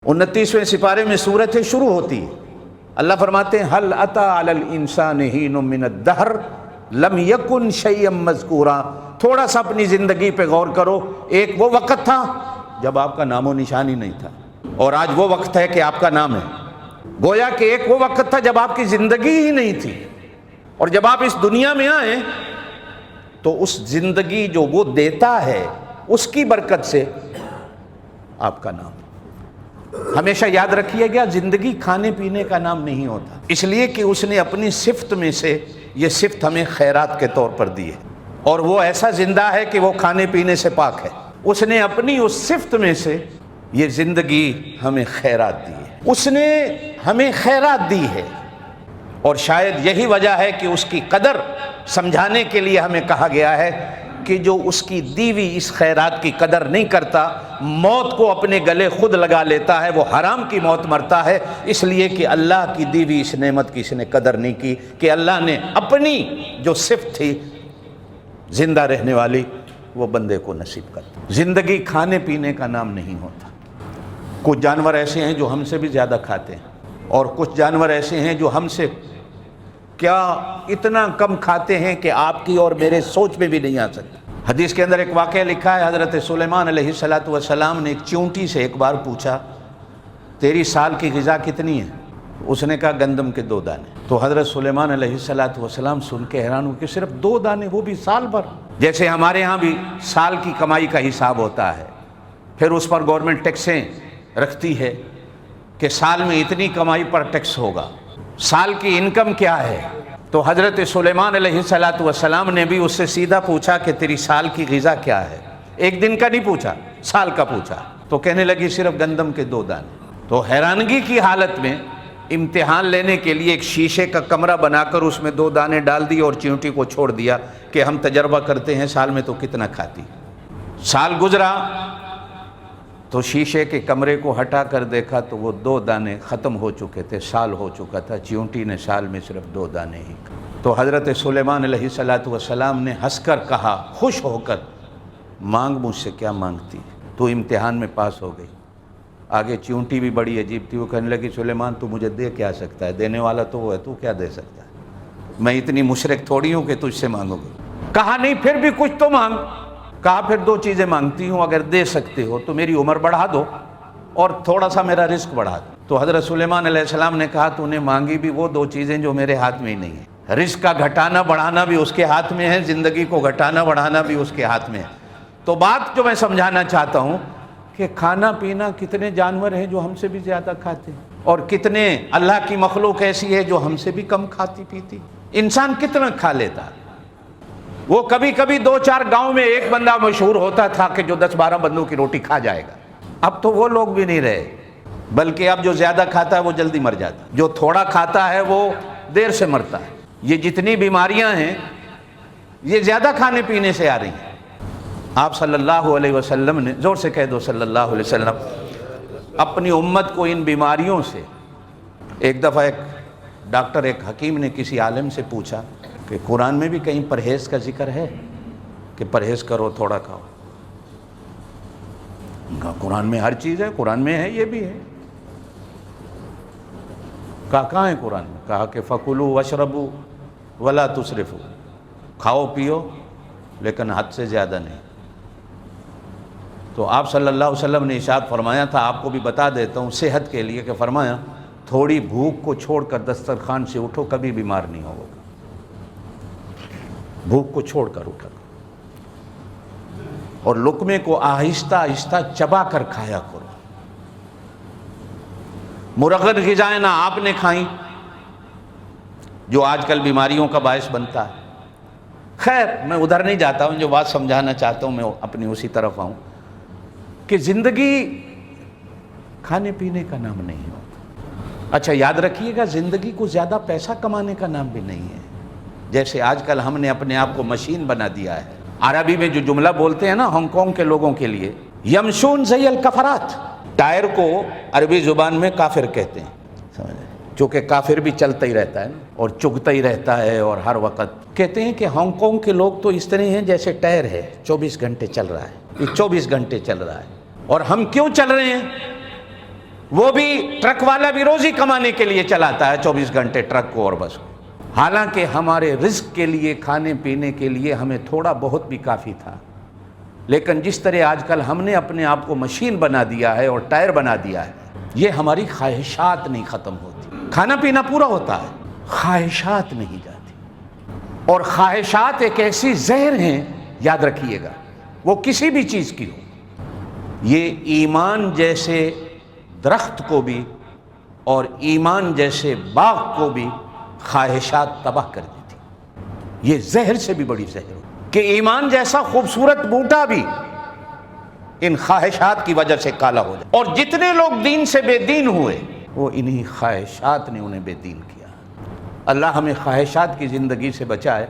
29ویں سپارے میں سورت شروع ہوتی ہے، اللہ فرماتے ہیں هل اتى على الانسان حين من الدهر لم يكن شيئا مذکورا۔ تھوڑا سا اپنی زندگی پہ غور کرو، ایک وہ وقت تھا جب آپ کا نام و نشان ہی نہیں تھا، اور آج وہ وقت ہے کہ آپ کا نام ہے۔ گویا کہ ایک وہ وقت تھا جب آپ کی زندگی ہی نہیں تھی، اور جب آپ اس دنیا میں آئیں تو اس زندگی جو وہ دیتا ہے اس کی برکت سے آپ کا نام۔ ہمیشہ یاد رکھیے گا، زندگی کھانے پینے کا نام نہیں ہوتا، اس لیے کہ اس نے اپنی صفت میں سے یہ صفت ہمیں خیرات کے طور پر دی ہے، اور وہ ایسا زندہ ہے کہ وہ کھانے پینے سے پاک ہے۔ اس نے اپنی اس صفت میں سے یہ زندگی ہمیں خیرات دی ہے، اس نے ہمیں خیرات دی ہے، اور شاید یہی وجہ ہے کہ اس کی قدر سمجھانے کے لیے ہمیں کہا گیا ہے کہ جو اس کی دی ہوئی اس خیرات کی قدر نہیں کرتا، موت کو اپنے گلے خود لگا لیتا ہے، وہ حرام کی موت مرتا ہے، اس لیے کہ اللہ کی دی ہوئی اس نعمت کی اس نے قدر نہیں کی کہ اللہ نے اپنی جو صفت تھی زندہ رہنے والی وہ بندے کو نصیب کرتا۔ زندگی کھانے پینے کا نام نہیں ہوتا۔ کچھ جانور ایسے ہیں جو ہم سے بھی زیادہ کھاتے ہیں، اور کچھ جانور ایسے ہیں جو ہم سے کیا اتنا کم کھاتے ہیں کہ آپ کی اور میرے سوچ میں بھی نہیں آ سکتا۔ حدیث کے اندر ایک واقعہ لکھا ہے، حضرت سلیمان علیہ السلام نے ایک چیونٹی سے ایک بار پوچھا تیری سال کی غذا کتنی ہے؟ اس نے کہا گندم کے 2 دانے۔ تو حضرت سلیمان علیہ السلام سن کے حیران ہو کہ صرف 2 دانے، وہ بھی سال بھر؟ جیسے ہمارے ہاں بھی سال کی کمائی کا حساب ہوتا ہے، پھر اس پر گورنمنٹ ٹیکسیں رکھتی ہے کہ سال میں اتنی کمائی پر ٹیکس ہوگا، سال کی انکم کیا ہے؟ تو حضرت سلیمان علیہ السلام نے بھی اس سے سیدھا پوچھا کہ تیری سال کی غذا کیا ہے؟ ایک دن کا نہیں پوچھا، سال کا پوچھا۔ تو کہنے لگی صرف گندم کے 2 دانے۔ تو حیرانگی کی حالت میں امتحان لینے کے لیے ایک شیشے کا کمرہ بنا کر اس میں 2 دانے ڈال دی اور چیونٹی کو چھوڑ دیا کہ ہم تجربہ کرتے ہیں سال میں تو کتنا کھاتی۔ سال گزرا تو شیشے کے کمرے کو ہٹا کر دیکھا تو وہ 2 دانے ختم ہو چکے تھے، سال ہو چکا تھا، چیونٹی نے سال میں صرف 2 دانے ہی۔ تو حضرت سلیمان علیہ السلام نے ہنس کر کہا، خوش ہو کر، مانگ مجھ سے کیا مانگتی، تو امتحان میں پاس ہو گئی۔ آگے چیونٹی بھی بڑی عجیب تھی، وہ کہنے لگی سلیمان تو مجھے دے کیا سکتا ہے، دینے والا تو وہ ہے، تو کیا دے سکتا ہے، میں اتنی مشرک تھوڑی ہوں کہ تجھ سے مانگوں گی۔ کہا نہیں پھر بھی کچھ تو مانگ۔ کہا پھر 2 چیزیں مانگتی ہوں، اگر دے سکتے ہو تو میری عمر بڑھا دو اور تھوڑا سا میرا رزق بڑھا دو۔ تو حضرت سلیمان علیہ السلام نے کہا تو نے مانگی بھی وہ 2 چیزیں جو میرے ہاتھ میں ہی نہیں ہیں، رزق کا گھٹانا بڑھانا بھی اس کے ہاتھ میں ہے، زندگی کو گھٹانا بڑھانا بھی اس کے ہاتھ میں ہے۔ تو بات جو میں سمجھانا چاہتا ہوں کہ کھانا پینا، کتنے جانور ہیں جو ہم سے بھی زیادہ کھاتے ہیں، اور کتنے اللہ کی مخلوق ایسی ہے جو ہم سے بھی کم کھاتی پیتی۔ انسان کتنا کھا لیتا ہے۔ وہ کبھی کبھی 2-4 گاؤں میں ایک بندہ مشہور ہوتا تھا کہ جو 10-12 بندوں کی روٹی کھا جائے گا، اب تو وہ لوگ بھی نہیں رہے، بلکہ اب جو زیادہ کھاتا ہے وہ جلدی مر جاتا ہے، جو تھوڑا کھاتا ہے وہ دیر سے مرتا ہے۔ یہ جتنی بیماریاں ہیں یہ زیادہ کھانے پینے سے آ رہی ہیں۔ آپ صلی اللہ علیہ وسلم نے، زور سے کہہ دو صلی اللہ علیہ وسلم، اپنی امت کو ان بیماریوں سے، ایک دفعہ ایک ڈاکٹر، ایک حکیم نے کسی عالم سے پوچھا کہ قرآن میں بھی کہیں پرہیز کا ذکر ہے کہ پرہیز کرو، تھوڑا کھاؤ؟ کہا قرآن میں ہر چیز ہے، قرآن میں ہے، یہ بھی ہے۔ کہاں ہے قرآن میں؟ کہا کہ فَكُلُوا وَاشْرَبُوا وَلَا تُسْرِفُوا، کھاؤ پیو لیکن حد سے زیادہ نہیں۔ تو آپ صلی اللہ علیہ وسلم نے ارشاد فرمایا تھا، آپ کو بھی بتا دیتا ہوں صحت کے لیے، کہ فرمایا تھوڑی بھوک کو چھوڑ کر دسترخوان سے اٹھو، کبھی بیمار نہیں ہوگا۔ بھوک کو چھوڑ کر اٹھا، اور لقمے کو آہستہ آہستہ چبا کر کھایا کرو۔ مرغن غذائیں نہ آپ نے کھائیں جو آج کل بیماریوں کا باعث بنتا ہے۔ خیر میں ادھر نہیں جاتا ہوں، جو بات سمجھانا چاہتا ہوں میں اپنی اسی طرف آؤں کہ زندگی کھانے پینے کا نام نہیں ہوتا۔ اچھا یاد رکھیے گا، زندگی کو زیادہ پیسہ کمانے کا نام بھی نہیں ہے، جیسے آج کل ہم نے اپنے آپ کو مشین بنا دیا ہے۔ عربی میں جو جملہ بولتے ہیں نا ہانگ کانگ کے لوگوں کے لیے، یمشون زی الکفرات، ٹائر کو عربی زبان میں کافر کہتے ہیں، چونکہ کافر بھی چلتا ہی رہتا ہے اور چگتا ہی رہتا ہے، اور ہر وقت کہتے ہیں کہ ہانگ کانگ کے لوگ تو اس طرح ہیں جیسے ٹائر ہے، 24 گھنٹے چل رہا ہے، یہ 24 گھنٹے چل رہا ہے۔ اور ہم کیوں چل رہے ہیں؟ وہ بھی ٹرک والا بھی روزی کمانے کے لیے چلاتا ہے 24 گھنٹے ٹرک کو اور بس کو۔ حالانکہ ہمارے رزق کے لیے، کھانے پینے کے لیے ہمیں تھوڑا بہت بھی کافی تھا، لیکن جس طرح آج کل ہم نے اپنے آپ کو مشین بنا دیا ہے اور ٹائر بنا دیا ہے، یہ ہماری خواہشات نہیں ختم ہوتی۔ کھانا پینا پورا ہوتا ہے، خواہشات نہیں جاتی، اور خواہشات ایک ایسی زہر ہیں، یاد رکھیے گا، وہ کسی بھی چیز کی ہو، یہ ایمان جیسے درخت کو بھی اور ایمان جیسے باغ کو بھی خواہشات تباہ کر دیتی۔ یہ زہر سے بھی بڑی زہر ہو کہ ایمان جیسا خوبصورت بوٹا بھی ان خواہشات کی وجہ سے کالا ہو جائے، اور جتنے لوگ دین سے بے دین ہوئے وہ انہی خواہشات نے انہیں بے دین کیا۔ اللہ ہمیں خواہشات کی زندگی سے بچائے۔